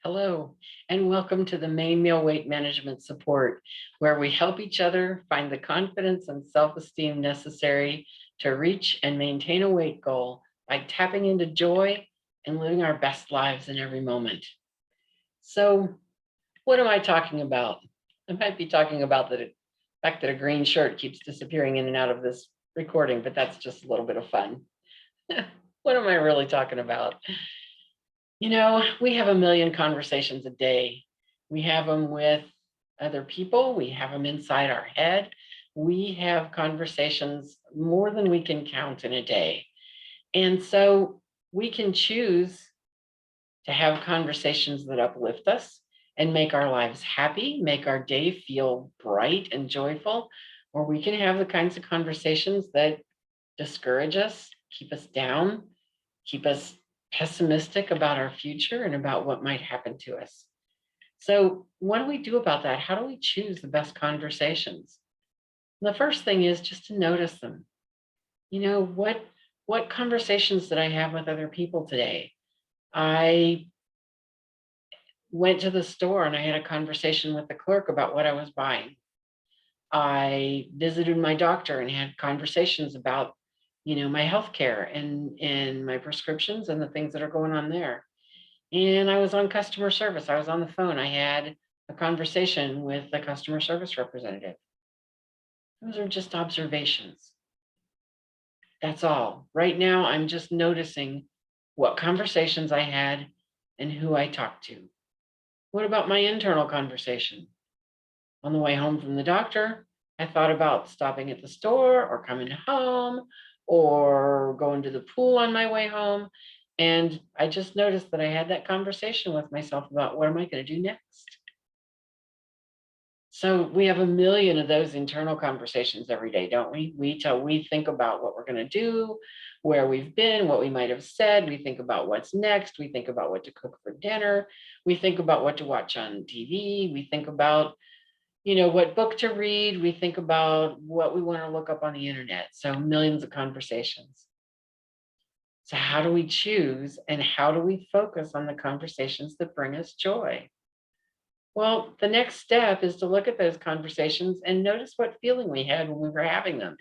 Hello, and welcome to the Main Meal Weight Management Support, where we help each other find the confidence and self-esteem necessary to reach and maintain a weight goal by tapping into joy and living our best lives in every moment. So, what am I talking about? I might be talking about the fact that a green shirt keeps disappearing in and out of this recording, but that's just a little bit of fun. What am I really talking about? We have a million conversations a day. We have them with other people. We have them inside our head. We have conversations more than we can count in a day. And so we can choose to have conversations that uplift us and make our lives happy, make our day feel bright and joyful, or we can have the kinds of conversations that discourage us, keep us down, keep us pessimistic about our future and about what might happen to us. So, what do we do about that? How do we choose the best conversations? The first thing is just to notice them. What conversations did I have with other people today? I went to the store and I had a conversation with the clerk about what I was buying. I visited my doctor and had conversations about, my health care and my prescriptions and the things that are going on there. And I was on customer service. I was on the phone. I had a conversation with the customer service representative. Those are just observations. That's all. Right now, I'm just noticing what conversations I had and who I talked to. What about my internal conversation? On the way home from the doctor, I thought about stopping at the store or coming home or going to the pool on my way home. And I just noticed that I had that conversation with myself about what am I going to do next? So we have a million of those internal conversations every day, don't we? We think about what we're going to do, where we've been, what we might have said. We think about what's next. We think about what to cook for dinner. We think about what to watch on TV. We think about what book to read. We think about what we want to look up on the internet. So millions of conversations. So how do we choose and how do we focus on the conversations that bring us joy? Well, the next step is to look at those conversations and notice what feeling we had when we were having them.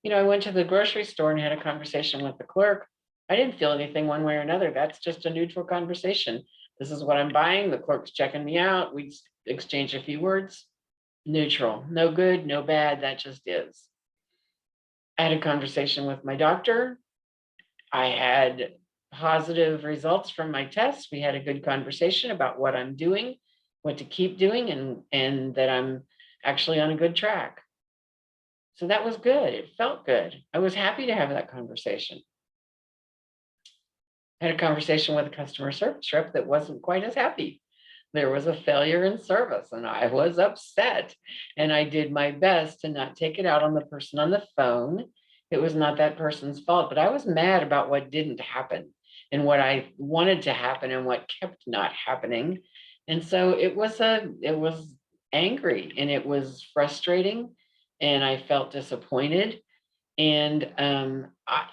I went to the grocery store and had a conversation with the clerk. I didn't feel anything one way or another. That's just a neutral conversation. This is what I'm buying. The clerk's checking me out. We exchange a few words. Neutral, no good, no bad, that just is. I had a conversation with my doctor. I had positive results from my tests. We had a good conversation about what I'm doing, what to keep doing, and that I'm actually on a good track. So that was good. It felt good. I was happy to have that conversation. I had a conversation with a customer service rep that wasn't quite as happy. There was a failure in service and I was upset. And I did my best to not take it out on the person on the phone. It was not that person's fault, but I was mad about what didn't happen and what I wanted to happen and what kept not happening. And so it was angry and it was frustrating and I felt disappointed. And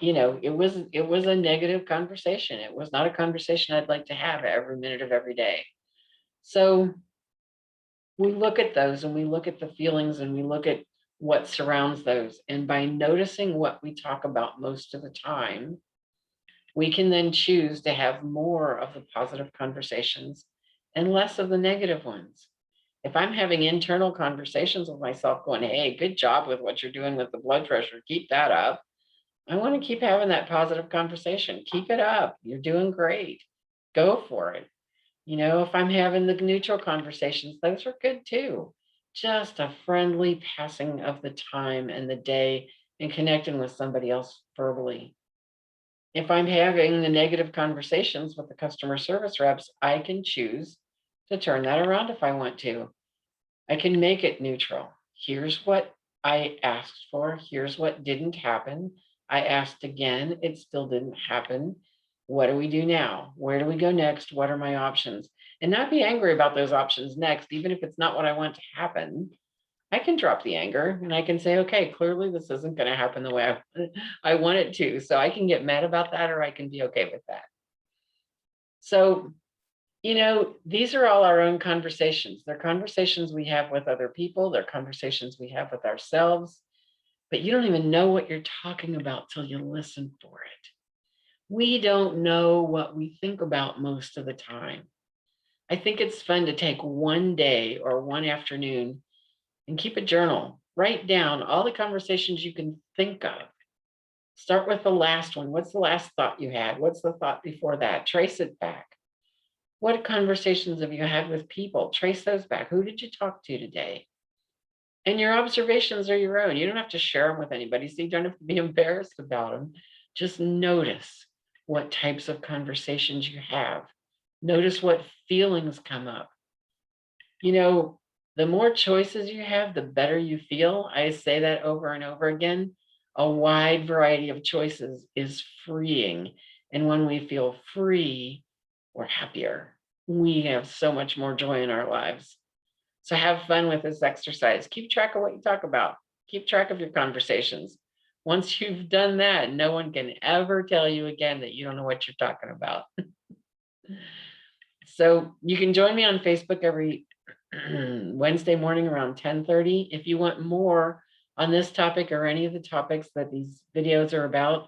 it was a negative conversation. It was not a conversation I'd like to have every minute of every day. So we look at those and we look at the feelings and we look at what surrounds those. And by noticing what we talk about most of the time, we can then choose to have more of the positive conversations and less of the negative ones. If I'm having internal conversations with myself going, hey, good job with what you're doing with the blood pressure, keep that up. I want to keep having that positive conversation. Keep it up. You're doing great. Go for it. If I'm having the neutral conversations, those are good too. Just a friendly passing of the time and the day and connecting with somebody else verbally. If I'm having the negative conversations with the customer service reps, I can choose to turn that around if I want to. I can make it neutral. Here's what I asked for. Here's what didn't happen. I asked again. It still didn't happen. What do we do now? Where do we go next? What are my options? And not be angry about those options next, even if it's not what I want to happen. I can drop the anger and I can say, okay, clearly this isn't going to happen the way I want it to. So I can get mad about that or I can be okay with that. So You know, these are all our own conversations. They're conversations we have with other people. They're conversations we have with ourselves, but you don't even know what you're talking about till you listen for it. We don't know what we think about most of the time. I think it's fun to take one day or one afternoon and keep a journal. Write down all the conversations you can think of. Start with the last one. What's the last thought you had? What's the thought before that? Trace it back. What conversations have you had with people? Trace those back. Who did you talk to today? And your observations are your own. You don't have to share them with anybody, so you don't have to be embarrassed about them. Just notice what types of conversations you have. Notice what feelings come up. You know, the more choices you have, the better you feel. I say that over and over again. A wide variety of choices is freeing. And when we feel free, we're happier. We have so much more joy in our lives. So have fun with this exercise. Keep track of what you talk about. Keep track of your conversations. Once you've done that, no one can ever tell you again that you don't know what you're talking about. So you can join me on Facebook every Wednesday morning around 10:30. If you want more on this topic or any of the topics that these videos are about,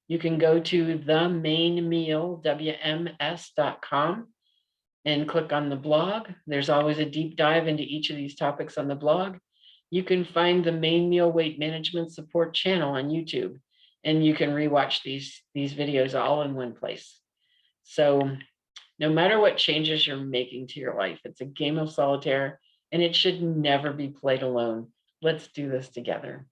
you can go to themainmealwms.com and click on the blog. There's always a deep dive into each of these topics on the blog. You can find the Main Meal Weight Management Support channel on YouTube, and you can rewatch these videos all in one place. So no matter what changes you're making to your life, it's a game of solitaire and it should never be played alone. Let's do this together.